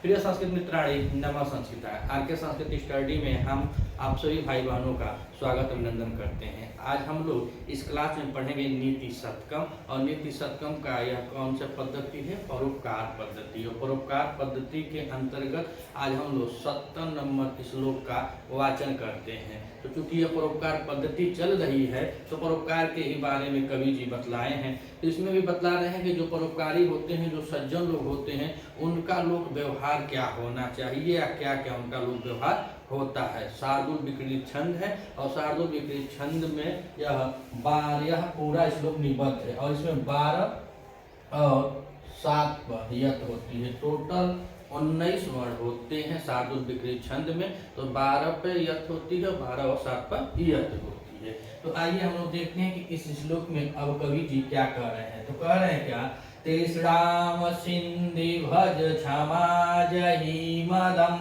प्रिय संस्कृत मित्राणि नमः संस्कृताय। आर के संस्कृत स्टडी में हम आप सभी भाई बहनों का स्वागत अभिनंदन करते हैं। आज हम लोग इस क्लास में पढ़ेंगे नीति शतकम, और नीति शतकम का यह कौन सा पद्धति है? परोपकार पद्धति। और परोपकार पद्धति के अंतर्गत आज हम लोग 70 नंबर श्लोक का वाचन करते हैं। तो चूंकि यह परोपकार पद्धति चल रही है तो परोपकार के ही बारे में कवि जी बतलाए हैं। तो इसमें भी बतला रहे हैं कि जो परोपकारी होते हैं, जो सज्जन लोग होते हैं, उनका लोक व्यवहार क्या होना चाहिए या क्या क्या उनका लोक व्यवहार होता है। शार्दूल विकृत छंद है और शार्दूल विकृत छंद में यह पूरा श्लोक निबद्ध है और इसमें 12 और 7 पर यत होती है। टोटल 19 वर्ण होते हैं शार्दूल विकृत छंद में। तो 12 पे यत होती है, 12 और 7 पर यत होती है। तो आइए हम लोग देखते हैं कि इस श्लोक में अब कवि जी क्या कह रहे हैं। तो कह रहे हैं क्या? तृष्णाम सिंधि भज क्षमा जहि मदम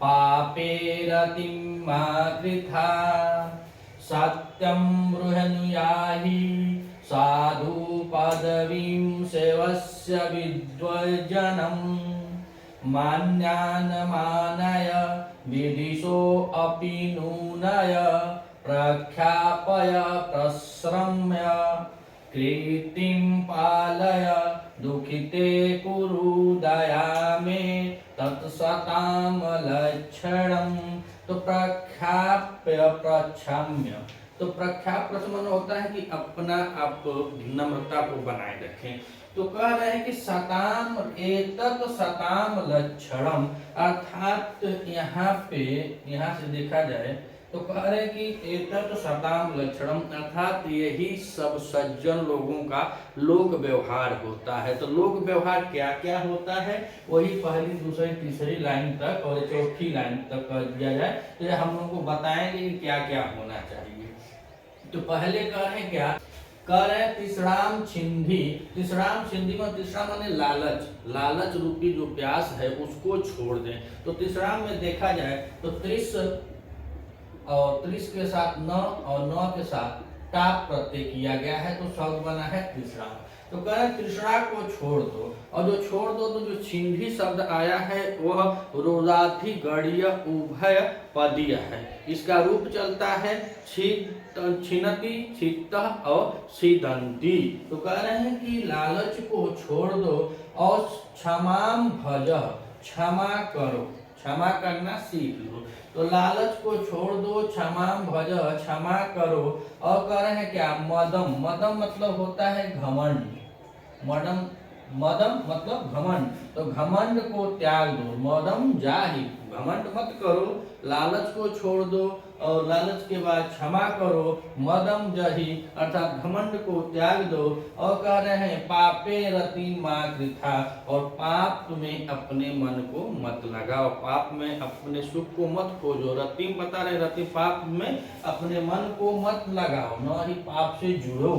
पापे रतिम मा कृथा सत्यम बृहनुयाहि साधु पदवीं सेवस्य विद्वज्जनम् मान्यान् मानय विदिशो अपि नूनय प्रख्यापय प्रश्रम्य कृतिं पालय दुखिते कुरु दया मे तत्सताम लक्षणम्। तो प्रख्याप्य प्रक्षम्य, तो प्रख्याप प्रशमन होता है कि अपना आप नम्रता को बनाए रखें। तो कह रहे हैं कि सताम एतत् सताम लक्षणम, अर्थात यहाँ पे यहाँ से देखा जाए तो कह रहे हैं कि एतत् सताम लक्षणम, अर्थात यही सब सज्जन लोगों का लोक व्यवहार होता है। तो लोक व्यवहार क्या क्या होता है वही पहली दूसरी तीसरी लाइन तक और चौथी लाइन तक कर दिया जाए तो ये हम लोगों को बताएंगे कि क्या क्या होना चाहिए। तो पहले कह रहे हैं क्या? कह रहे हैं तिसराम छिंदी। तिसराम छिंदी में तीसरा माने लालच, लालच रूपी जो प्यास है उसको छोड़ दें। तो तिसराम में देखा जाए तो त्रिस और त्रिस के साथ न और न के साथ टाप प्रत्यय किया गया है तो शब्द बना है तीसरा। तो कह रहे तीसरा को छोड़ दो, और जो छोड़ दो तो जो छिंदी शब्द आया है वह रोदाथी गणीय उभय पदीय है। इसका रूप चलता है छिनती, छित्त और सीदंती। तो कह रहे हैं कि लालच को छोड़ दो और क्षमाम भज, क्षमा करो, क्षमा करना सीख लो। तो लालच को छोड़ दो, क्षमा भज, क्षमा करो। और कह रहे हैं क्या? मदम, मदम मतलब होता है घमंड, मदम मदम मतलब घमंड। तो घमंड को त्याग दो, मदम जाहि, घमंड मत करो, लालच को छोड़ दो और लालच के बाद क्षमा करो, मदम जहि अर्थात घमंड को त्याग दो। और कह रहे हैं पापे रति मा कृथा, और पाप में अपने मन को मत लगाओ, पाप में अपने सुख को मत खोजो। रति बता रहे, रति पाप में अपने मन को मत लगाओ, न ही पाप से जुड़ो।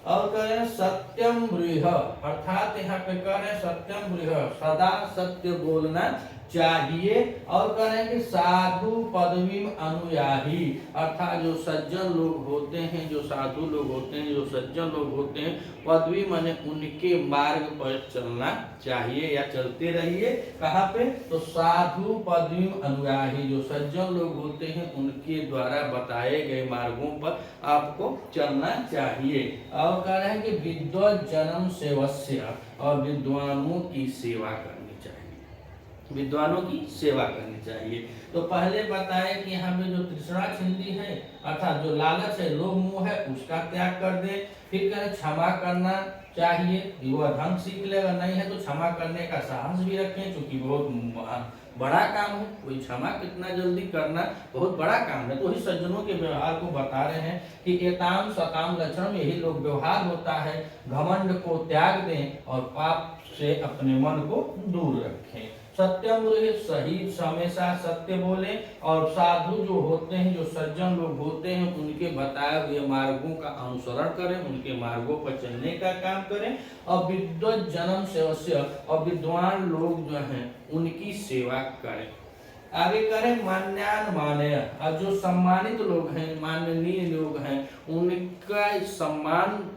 और कह रहे हैं सत्यम ब्रीह, अर्थात यहाँ पे कह रहे हैं सत्यम ब्रीह, सदा सत्य बोलना चाहिए। और कह रहे हैं कि साधु पदवी अनुयाही, अर्थात जो सज्जन लोग होते हैं, जो साधु लोग होते हैं, जो सज्जन लोग होते हैं, पदवी माने उनके मार्ग पर चलना चाहिए या चलते रहिए। कहाँ पे? तो साधु पदवी अनुयाही, जो सज्जन लोग होते हैं उनके द्वारा बताए गए मार्गों पर आपको चलना चाहिए। और कह रहे हैं कि विद्वत जन्म सेवस्य, और विद्वानों की सेवा करनी चाहिए, विद्वानों की सेवा करनी चाहिए। तो पहले बताए कि यहाँ पे जो तृष्णा छिंदी है अर्थात जो लालच है, लोभ मोह है, उसका त्याग कर दे। फिर कह क्षमा करना चाहिए, वह ढंग सीख लेगा, नहीं है तो क्षमा करने का साहस भी रखें, क्योंकि बहुत बड़ा काम है, कोई क्षमा कितना जल्दी करना बहुत बड़ा काम है। तो ही सज्जनों के व्यवहार को बता रहे हैं कि एताम सताम लक्षण, यही लोग व्यवहार होता है। घमंड को त्याग दें और पाप से अपने मन को दूर रखें। सत्यम सही हमेशा सत्य बोले, और साधु जो होते हैं, जो सज्जन लोग होते हैं, उनके बताए हुए मार्गों का अनुसरण करें, उनके मार्गों पर चलने का काम करें। और विद्वत जन्म सेवस्य, और विद्वान लोग जो हैं उनकी सेवा करें। आगे करें मान्यान मानय, और जो सम्मानित लोग हैं, माननीय लोग हैं, उनका सम्मान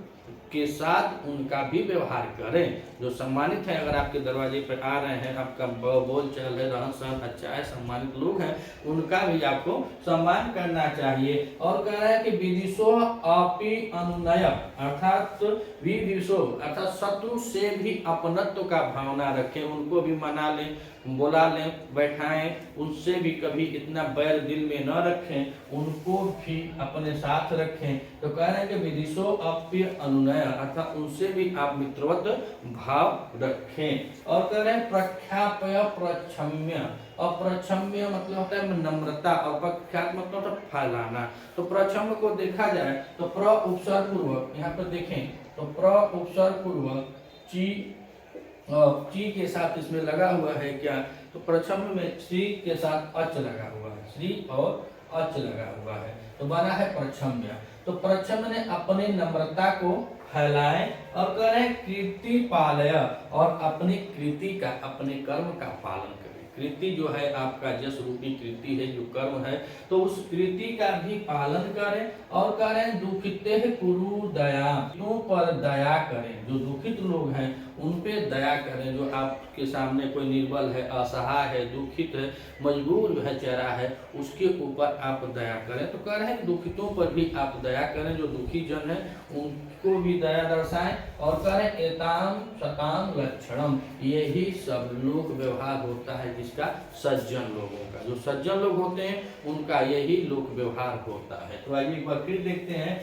के साथ उनका भी व्यवहार करें। जो सम्मानित हैं, अगर आपके दरवाजे पर आ रहे हैं, आपका बोल चाल है, रहन सहन अच्छा है, सम्मानित लोग हैं, उनका भी आपको सम्मान करना चाहिए। और कह रहे हैं कि विदिशो अपि अनुनय, अर्थात विदिशो अर्थात शत्रु से भी अपनत्व का भावना रखें, उनको भी मना लें, बुला लें, बैठाएं, उनसे भी कभी इतना बैर दिल में न रखें, उनको भी अपने साथ रखें। तो कह रहे हैं कि विदिशो अपि अनुनय, अर्थात उनसे भी आप मित्रवत भाव रखें। और कह रहे हैं प्रख्यापय प्रक्षम्य, और प्रक्षम्य मतलब होता है नम्रता, और प्रख्यात मतलब होता है फैलाना। तो प्रक्षम्य को देखा जाए तो प्र उपसर्ग पूर्वक, यहाँ पर देखें तो प्र उपसर्ग पूर्वक ची के साथ इसमें लगा हुआ है क्या, तो प्रक्षम्य में श्री के साथ अच लगा हुआ है, श्री और अच लगा हुआ है, तो बना है प्रक्षम्य। तो प्रक्षम्य ने अपने नम्रता को फैलाए और करें कीर्ति पालय, और अपनी कृति का, अपने कर्म का पालन करें। कृति जो है आपका यश रूपी कृति है, जो कर्म है, तो उस कृति का भी पालन करें। और करें दुखिते कुरु दया, क्यों पर दया करें, जो दुखित लोग हैं उन पे दया करें। जो आपके सामने कोई निर्बल है, असहाय है, दुखित है, मजबूर है, चेहरा है, उसके ऊपर आप दया करें। तो कह रहे हैं दुखितों पर भी आप दया करें, जो दुखी जन है उनको भी दया दर्शाएं। और कह रहे हैं एताम सताम लक्षणम, यही सब लोग व्यवहार होता है जिसका, सज्जन लोगों का। जो सज्जन लोग होते हैं उनका यही लोक व्यवहार होता है। तो आइए एक बार फिर देखते हैं।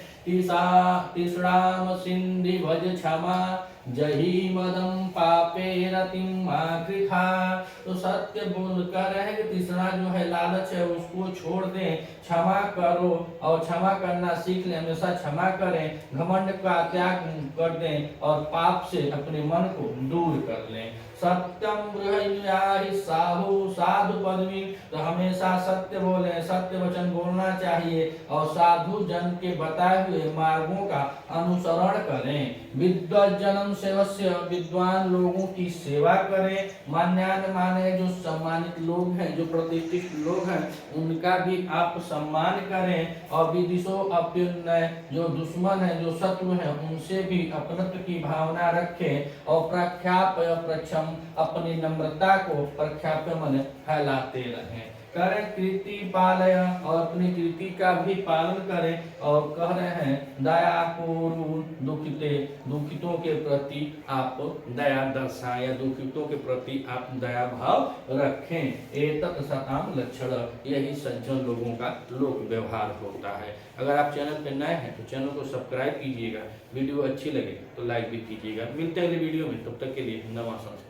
तीसराम सिंधि भज क्षमा, जही मदम पापे रतिम कृथा। तो सत्य बोल कर रहे हैं कि तीसरा जो है लालच है उसको छोड़ दें, क्षमा करो और क्षमा करना सीख लें, हमेशा क्षमा करें, घमंड का त्याग कर दें और पाप से अपने मन को दूर कर लें। सत्यम गृह्याहि साहु साधु पदवी, तो हमेशा सत्य बोले, सत्य वचन बोलना चाहिए और साधु जन के बताए हुए मार्गों का अनुसरण करें। विद्वज्जनम सेवस्य, विद्वान लोगों की सेवा करें। मान्यान माने, जो सम्मानित लोग हैं, जो प्रतिष्ठित लोग हैं, उनका भी आप सम्मान करें। और विदिशो अप्युन्नय, जो दुश्मन है, जो शत्रु है, उनसे भी अपनत्व की भावना रखें। और प्रख्यापय प्रक्षम, अपनी नम्रता को प्रख्याप्य मन फैलाते रहें। करें कृति पालय, और अपनी कृति का भी पालन करें। और कह रहे हैं दया कुरु दुखिते, दुखितों के प्रति आप दया दर्शाएं, दुखितों के प्रति आप दया भाव रखें। एतत् सताम लक्षण, यही सज्जन लोगों का लोक व्यवहार होता है। अगर आप चैनल पर नए हैं तो चैनल को सब्सक्राइब कीजिएगा, वीडियो अच्छी लगे तो लाइक भी कीजिएगा। मिलते हैं अगले वीडियो में, तब तक के लिए नमस्कार।